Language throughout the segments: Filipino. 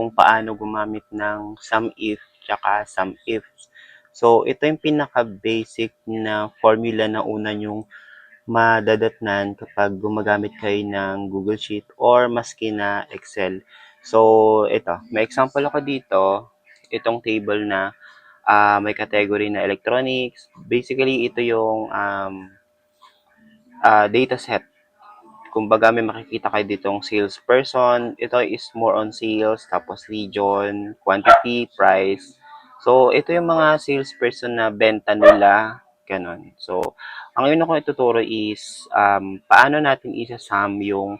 kung paano gumamit ng SUMIF tsaka SUMIF. So, ito yung pinaka-basic na formula na una nyong madadatnan kapag gumagamit kayo ng Google Sheet or maski na Excel. So, ito, may example ako dito, itong table na may category na electronics. Basically, ito yung data set. Kumbaga, may makikita kayo ditong salesperson. Ito is more on sales, tapos region, quantity, price. So, ito yung mga salesperson na benta nila, ganun. So, ang yun ako ituturo is paano natin isasam yung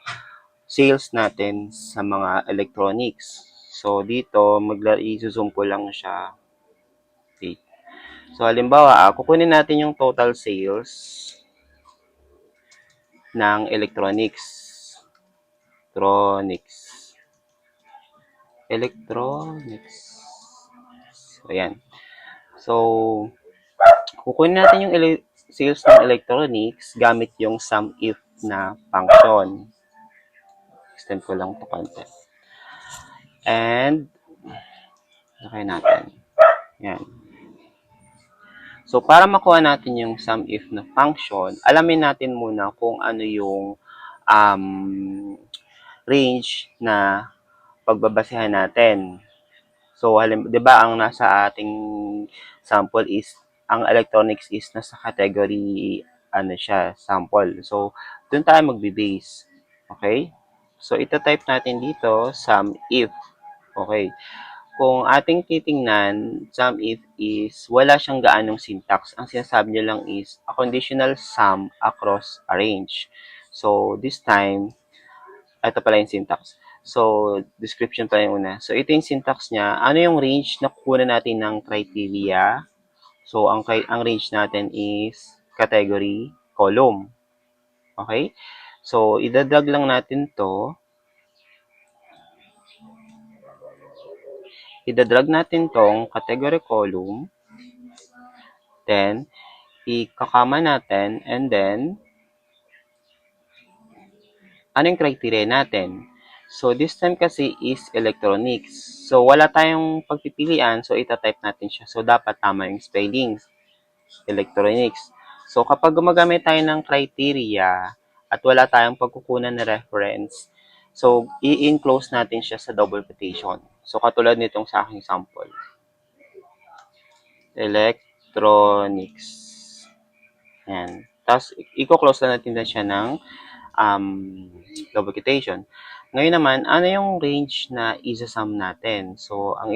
sales natin sa mga electronics. So, dito, i-zoom ko lang siya. Okay. So, halimbawa, kukunin natin yung total sales ng electronics. Electronics. So, ayan. So, kukunin natin yung sales ng electronics gamit yung SUMIF na function. Extend ko lang ito konti. And, lakay natin. Ayan. So, para makuha natin yung SUMIF na function, alamin natin muna kung ano yung range na pagbabasehan natin. So, 'di ba ang nasa ating sample is ang electronics is nasa category ano siya, sample. So, doon tayo magbe-base. Okay? So, ita-type natin dito SUMIF. Okay. Kung ating titingnan, SUMIF is wala siyang gaanong syntax. Ang sinasabi niya lang is a conditional sum across a range. So, this time, ito pala yung syntax. So, description pa yung una. So, ito yung syntax niya. Ano yung range na kukuha natin ng criteria? So, ang range natin is category, column. Okay? So, idadrag lang natin to. Idadrag natin tong category column. Then, ikakama natin. And then, ano yung criteria natin? So, this time kasi is electronics. So, wala tayong pagpipilian. So, itatype natin siya. So, dapat tama yung spellings. Electronics. So, kapag gumagamit tayo ng criteria at wala tayong pagkukunan na reference, so, i-enclose natin siya sa double quotation. So, katulad nitong sa aking sample. Electronics. Yan. Tapos, i-close na natin siya ng double quotation. Ngayon naman, ano yung range na isasum natin? So, ang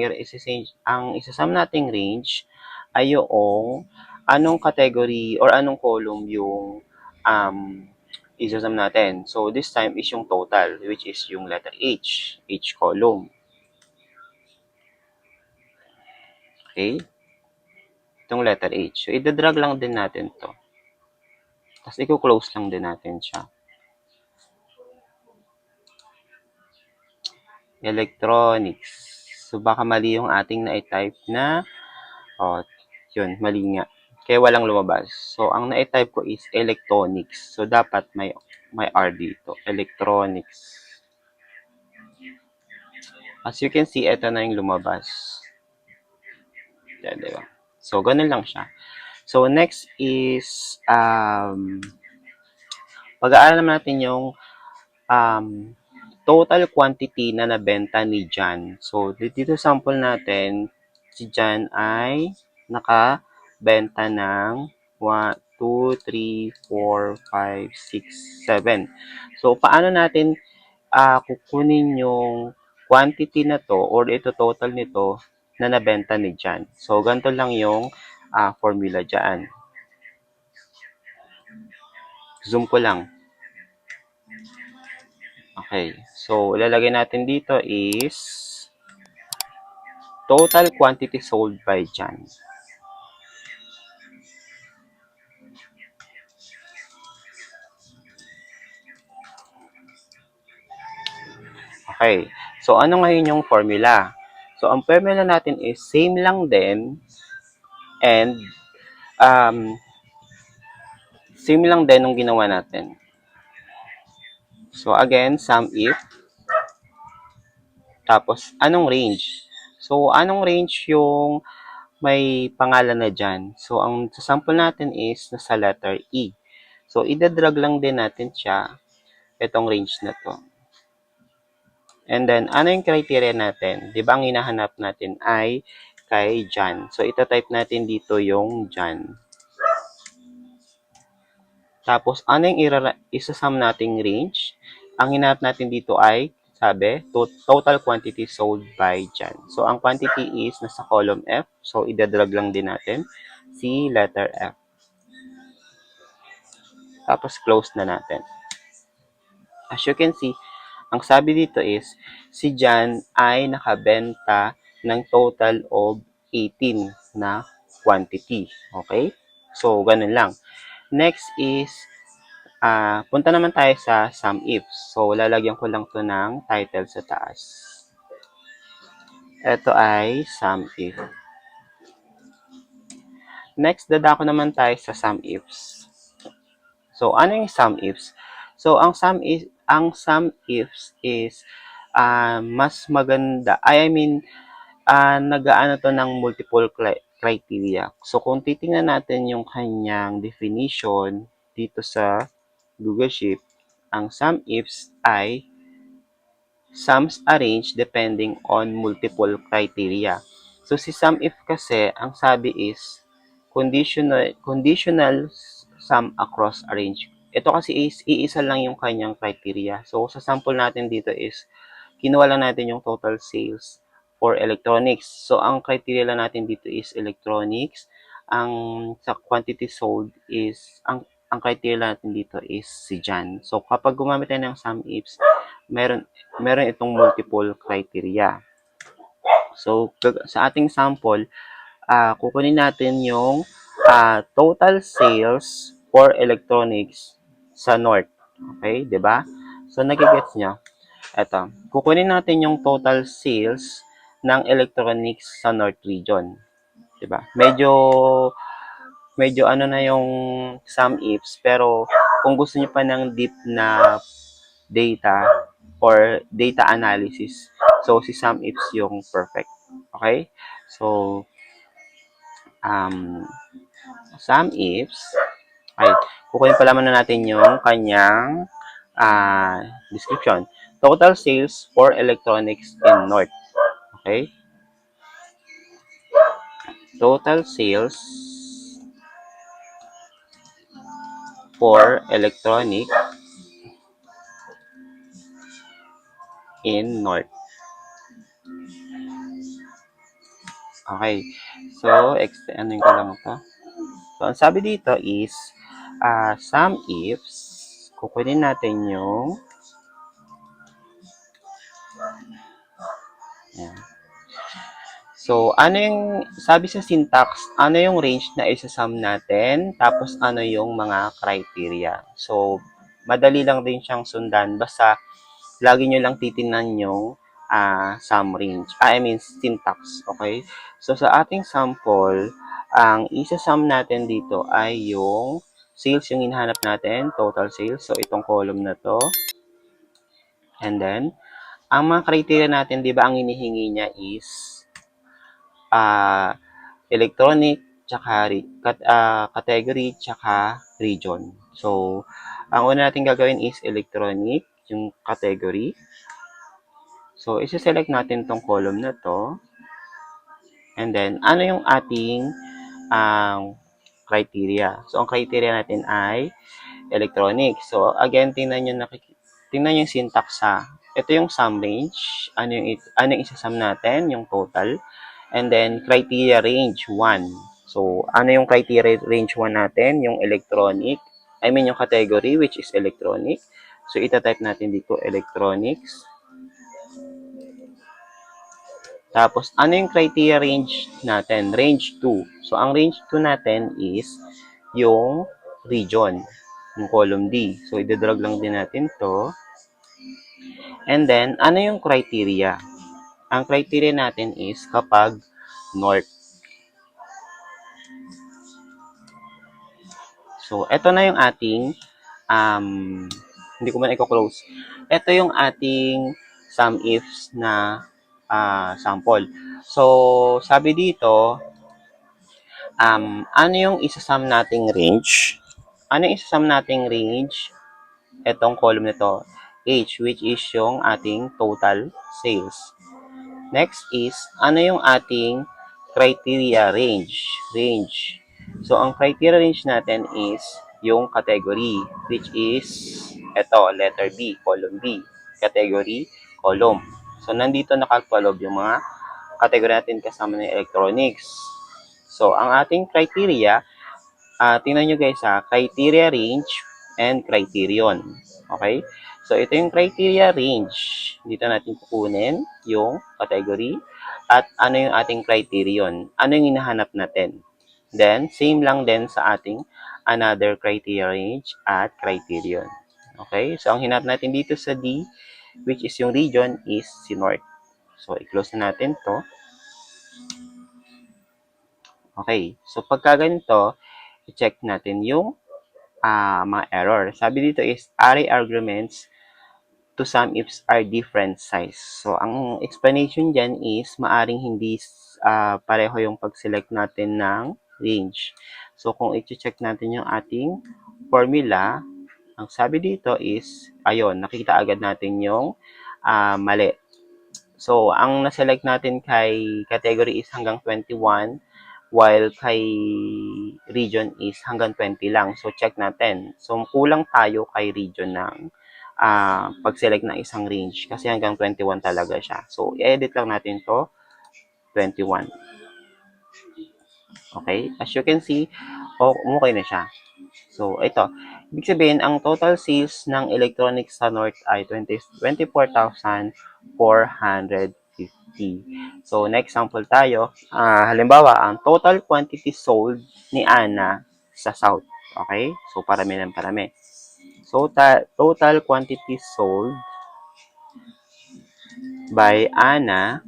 isasum nating range ay yung anong category or anong column yung isasum natin. So, this time is yung total, which is yung letter H column. Okay? Itong letter H. So, idadrag lang din natin to. Tapos, i-close lang din natin siya. Electronics. So, baka mali yung ating na-type na, yun, mali nga. Kaya walang lumabas. So, ang na-type ko is electronics. So, dapat may R dito. Electronics. As you can see, ito na yung lumabas. Diba? So, ganun lang siya. So, next is, pag-aaralan natin yung total quantity na nabenta ni John. So, dito sample natin, si John ay nakabenta ng 1, 2, 3, 4, 5, 6, 7. So, paano natin kukunin yung quantity na to or ito total nito na nabenta ni John? So, ganito lang yung formula dyan. Zoom ko lang. Okay. So, ilalagay natin dito is total quantity sold by John. Okay. So, ano ngayon yung formula? So, ang formula natin is same lang din and same lang din nung ginawa natin. So, again, SUMIF. Tapos, anong range? So, anong range yung may pangalan na dyan? So, ang sample natin is nasa letter E. So, idadrag lang din natin siya, itong range na to. And then, ano yung criteria natin? Di ba ang hinahanap natin ay kay John. So, ito-type natin dito yung John. Tapos, ano yung isasum nating range? Ang hinahanap natin dito ay, sabi, total quantity sold by John. So, ang quantity is nasa column F. So, idadrag lang din natin si letter F. Tapos, close na natin. As you can see, ang sabi dito is, si John ay nakabenta ng total of 18 na quantity. Okay? So, ganun lang. Next is, punta naman tayo sa sum ifs. So, lalagyan ko lang to ng title sa taas. Ito ay sum if. Next, dadako naman tayo sa sum ifs. So, ano yung sum ifs? So, ang sum ifs is mas maganda. Nag-aano to ng multiple criteria. So, kung titingnan natin yung kanyang definition dito sa Google Sheet, ang sum ifs ay sums arranged depending on multiple criteria. So, si sum if kasi, ang sabi is conditional sum across a range. Ito kasi is iisa lang yung kanyang criteria. So, sa sample natin dito is kinuha lang natin yung total sales for electronics. So, ang criteria lang natin dito is electronics. Ang sa quantity sold is, ang criteria natin dito is si Jan. So, kapag gumamit tayo ng sum ifs, meron itong multiple criteria. So, sa ating sample, kukunin natin yung total sales for electronics sa North. Okay, 'di ba? So, nagigets nyo? Ito, kukunin natin yung total sales ng electronics sa North Region. 'Di ba? Medyo ano na yung sum ifs, pero kung gusto niyo pa ng deep na data or data analysis, so si sum ifs yung perfect. Okay? So, sum ifs, ay, kukunin pala muna natin yung kanyang description. Total sales for electronics in North. Okay? Total sales for electronic in North. Okay. So, ano ko lang ito. So, ang sabi dito is, sum ifs, kukunin natin yung, yan. So, ano yung, sabi sa syntax, ano yung range na isasum natin, tapos ano yung mga criteria. So, madali lang din siyang sundan, basta lagi nyo lang titingnan yung sum range. Syntax, okay? So, sa ating sample, ang isasum natin dito ay yung sales yung hinahanap natin, total sales. So, itong column na to. And then, ang mga criteria natin, di ba, ang hinihingi niya is electronic, tsaka category, tsaka region. So, ang una natin gagawin is electronic, yung category. So, isi-select natin tong column na to. And then, ano yung ating criteria? So, ang criteria natin ay electronic. So, again, tingnan yung syntax ha. Ito yung sum range. Ano yung isasum natin? Yung total. And then, criteria range 1. So, ano yung criteria range 1 natin? Yung electronic. Yung category, which is electronic. So, ita-type natin dito, electronics. Tapos, ano yung criteria range natin? Range 2. So, ang range 2 natin is yung region, yung column D. So, idadrag lang din natin to. And then, ano yung criteria? Ang criteria natin is kapag north. So, ito na yung ating, hindi ko man i-close. Ito yung ating sum ifs na sample. So, sabi dito, ano yung isasum nating range? Ano yung isasum nating range? Itong column nito, H, which is yung ating total sales. Next is, ano yung ating criteria range? So, ang criteria range natin is yung category, which is, ito, letter B, column B. Category, column. So, nandito nakapalob yung mga category natin kasama ng electronics. So, ang ating criteria, tingnan nyo guys criteria range and criterion. Okay? So, ito yung criteria range. Dito natin kukunin yung category at ano yung ating criterion. Ano yung hinahanap natin. Then, same lang din sa ating another criteria range at criterion. Okay? So, ang hinap natin dito sa D, which is yung region, is si North. So, i-close na natin to. Okay. So, pagka ganito, i-check natin yung mga error. Sabi dito is array arguments to sum ifs are different size. So, ang explanation dyan is maaring hindi pareho yung pag-select natin ng range. So, kung i-check natin yung ating formula, ang sabi dito is, ayun, nakita agad natin yung mali. So, ang na-select natin kay category is hanggang 21, while kay region is hanggang 20 lang. So, check natin. So, kulang tayo kay region ng pag-select ng isang range kasi hanggang 21 talaga siya. So, i-edit lang natin to 21. Okay? As you can see, okay na siya. So, ito. Ibig sabihin, ang total sales ng electronics sa North ay 24,450. So, next example tayo. Halimbawa, ang total quantity sold ni Ana sa South. Okay? So, parami ng parami. So, total quantity sold by Ana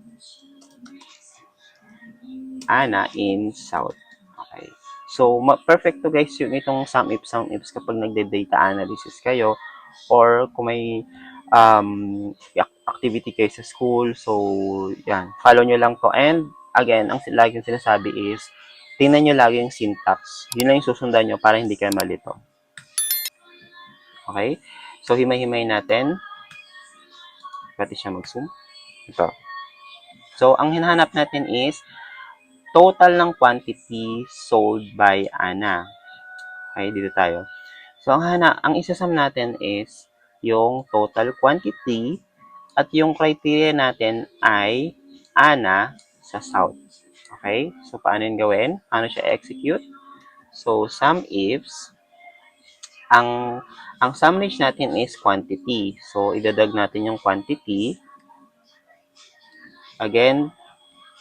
in South. Okay. So, perfect to guys yung itong sum ifs kapag nagde-data analysis kayo or kung may activity kayo sa school. So, yan. Follow nyo lang to. And, again, ang laging sinasabi is, tingnan nyo lagi yung syntax. Yun lang yung susundan nyo para hindi kayo malito. Okay? So, himay-himay natin. Pati siya mag-zoom. Ito. So, ang hinahanap natin is total ng quantity sold by Ana. Okay, dito tayo. So, ang isasum natin is yung total quantity at yung criteria natin ay Ana sa South. Okay? So, paano yun gawin? Paano siya execute? So, sum ifs, ang sum range natin is quantity. So, idadag natin yung quantity. Again,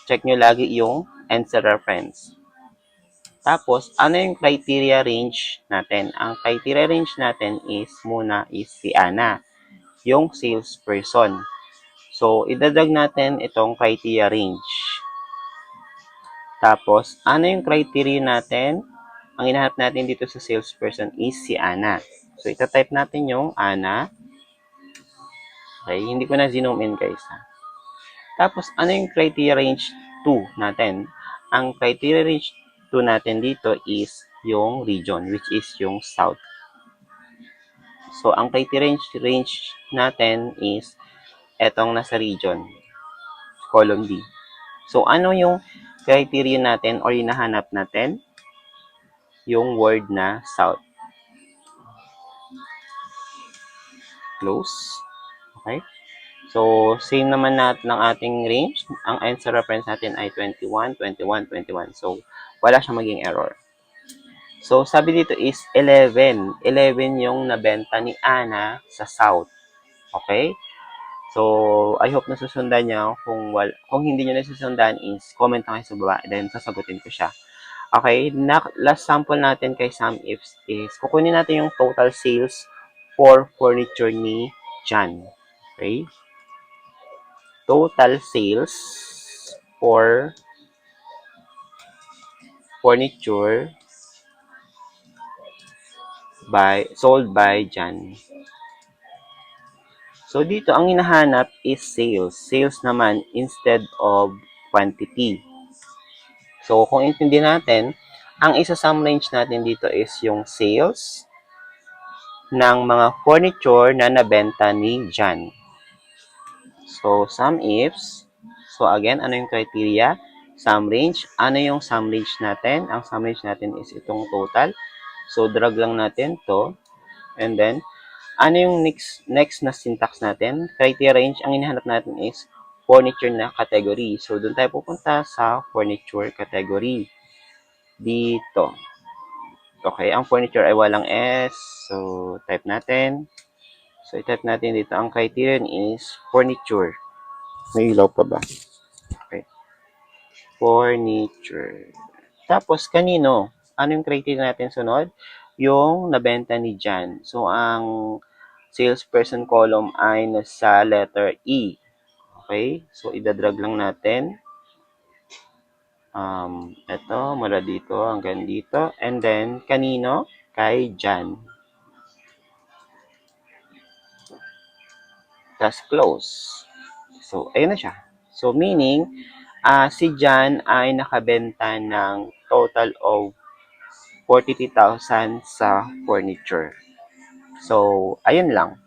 check nyo lagi yung answer reference. Tapos, ano yung criteria range natin? Ang criteria range natin is si Ana, yung salesperson. So, idadag natin itong criteria range. Tapos, ano yung criteria natin? Ang hinahanap natin dito sa salesperson is si Ana. So, itatype natin yung Ana. Okay, hindi ko na zoom in guys. Tapos, ano yung criteria range 2 natin? Ang criteria range 2 natin dito is yung region, which is yung south. So, ang criteria range natin is etong nasa region, column D. So, ano yung criteria natin or hinahanap natin? Yung word na south. Close. Okay? So, same naman natin ng ating range. Ang answer reference natin ay 21, 21, 21. So, wala siyang maging error. So, sabi dito is 11. 11 yung nabenta ni Ana sa South. Okay? So, I hope nasusundan niyo. Kung hindi niyo nasusundan is comment lang kayo sa baba. Then, sasagutin ko siya. Okay? Last sample natin kay Sam Ifs is kukunin natin yung total sales for furniture ni John. Okay? Total sales for furniture sold by John. So, dito, ang hinahanap is sales. Sales naman instead of quantity. So, kung intindi natin, ang isa-sum range natin dito is yung sales ng mga furniture na nabenta ni John. So, sum ifs. So, again, ano yung criteria? Sum range. Ano yung sum range natin? Ang sum range natin is itong total. So, drag lang natin to. And then, ano yung next na syntax natin? Criteria range, ang hinahanap natin is furniture na category. So, doon tayo pupunta sa furniture category. Dito. Okay, ang furniture ay walang S. So, type natin. So, i-type natin dito. Ang criterion is furniture. May ilaw pa ba? Okay. Furniture. Tapos, kanino? Ano yung criteria natin sunod? Yung nabenta ni Jan. So, ang salesperson column ay nasa letter E. Okay? So, idadrag lang natin. Ito, mula dito hanggang dito. And then, kanino? Kay Jan. Tapos, close. So, ayun na siya. So, meaning, si Jan ay nakabenta ng total of 43,000 sa furniture. So, ayun lang.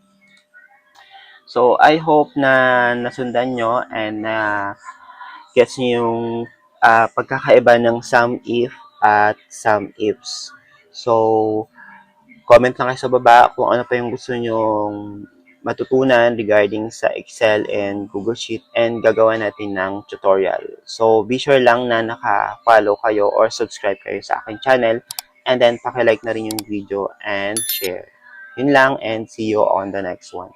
So, I hope na nasundan nyo and na gets nyo yung pagkakaiba ng sum if at sum ifs. So, comment lang kayo sa baba kung ano pa yung gusto nyong matutunan regarding sa Excel and Google Sheet and gagawa natin ng tutorial. So, be sure lang na naka-follow kayo or subscribe kayo sa aking channel and then paki-like na rin yung video and share. Yun lang and see you on the next one.